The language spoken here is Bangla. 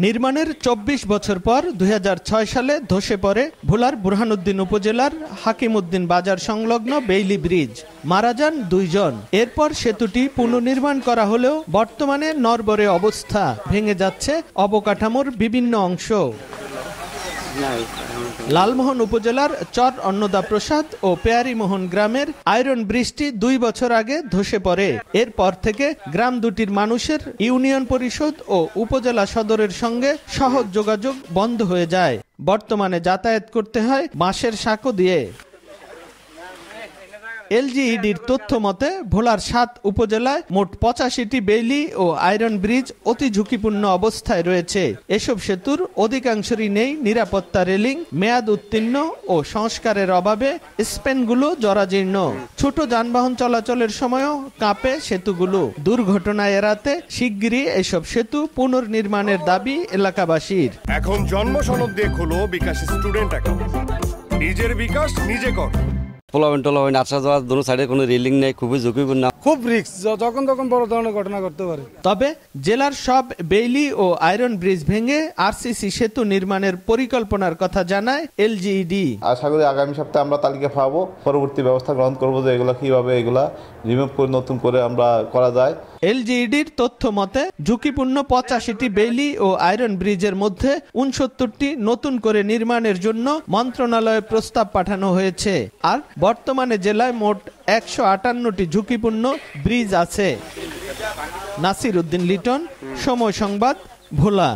নির্মাণের ২৪ বছর পর ২০০৬ সালে ধসে পড়ে ভোলার বুরহানুদ্দিন উপজেলার হাকিমউদ্দিন বাজার সংলগ্ন বেইলি ব্রিজ। মারা যান ২ জন। এরপর সেতুটি পুনর্নির্মাণ করা হলেও বর্তমানে নড়বড়ে অবস্থা, ভেঙে যাচ্ছে অবকাঠামোর বিভিন্ন অংশ। লালমোহন উপজেলার চর অন্নদা প্রসাদ ও পেয়ারীমোহন গ্রামের আয়রন ব্রিজটি ২ বছর আগে ধসে পড়ে। এরপর থেকে গ্রাম দুটির মানুষের ইউনিয়ন পরিষদ ও উপজেলা সদরের সঙ্গে সহজ যোগাযোগ বন্ধ হয়ে যায়। বর্তমানে যাতায়াত করতে হয় বাঁশের সাঁকো দিয়ে। এলজিইডির তথ্য মতে ভোলার ৭ উপজেলায় মোট ৮৫টি বেইলি ও আয়রন ব্রিজ অতি ঝুঁকিপূর্ণ অবস্থায় রয়েছে। এসব সেতুর অধিকাংশেরই নেই নিরাপত্তা রেলিং, মেয়াদ উত্তীর্ণ ও সংস্কারের অভাবে স্প্যানগুলো জরাজীর্ণ। ছোট যানবাহন চলাচলের সময়ও কাঁপে সেতুগুলো। দুর্ঘটনা এড়াতে শিগগিরই এসব সেতু পুনর্নির্মাণের দাবি এলাকাবাসীর। এখন জন্ম সনদ দিয়ে খোলো বিকাশ স্টুডেন্ট অ্যাকাউন্ট। নিজের বিকাশ নিজে কর। পোলাবেন আসা যাওয়ার দোনো সাইডে কোনো রেলিং নেই, খুবই ঝুঁকিপূর্ণ, খুব রিস্ক, যখন তখন বড় ধরনের ঘটনা ঘটতে পারে। তবে জেলার সব বেইলি ও আয়রন ব্রিজ ভেঙে আরসিসি সেতু নির্মাণের পরিকল্পনার কথা জানায় এলজিইডি। আশা করি আগামী সপ্তাহে আমরা তালিকা পাবো, পরবর্তী ব্যবস্থা গ্রহণ করবো যে এগুলা কিভাবে এগুলা রিমুভ করে নতুন করে আমরা করা যায়। এলজিইডির তথ্য মতে ঝুঁকিপূর্ণ ৮৫টি বেইলি ও আয়রন ব্রিজের মধ্যে ৬৯টি নতুন করে নির্মাণের জন্য মন্ত্রণালয়ে প্রস্তাব পাঠানো হয়েছে। আর বর্তমানে জেলায় মোট ১৫৮টি ঝুঁকিপূর্ণ ব্রিজ আছে। নাসির উদ্দিন লিটন, সময় সংবাদ, ভোলা।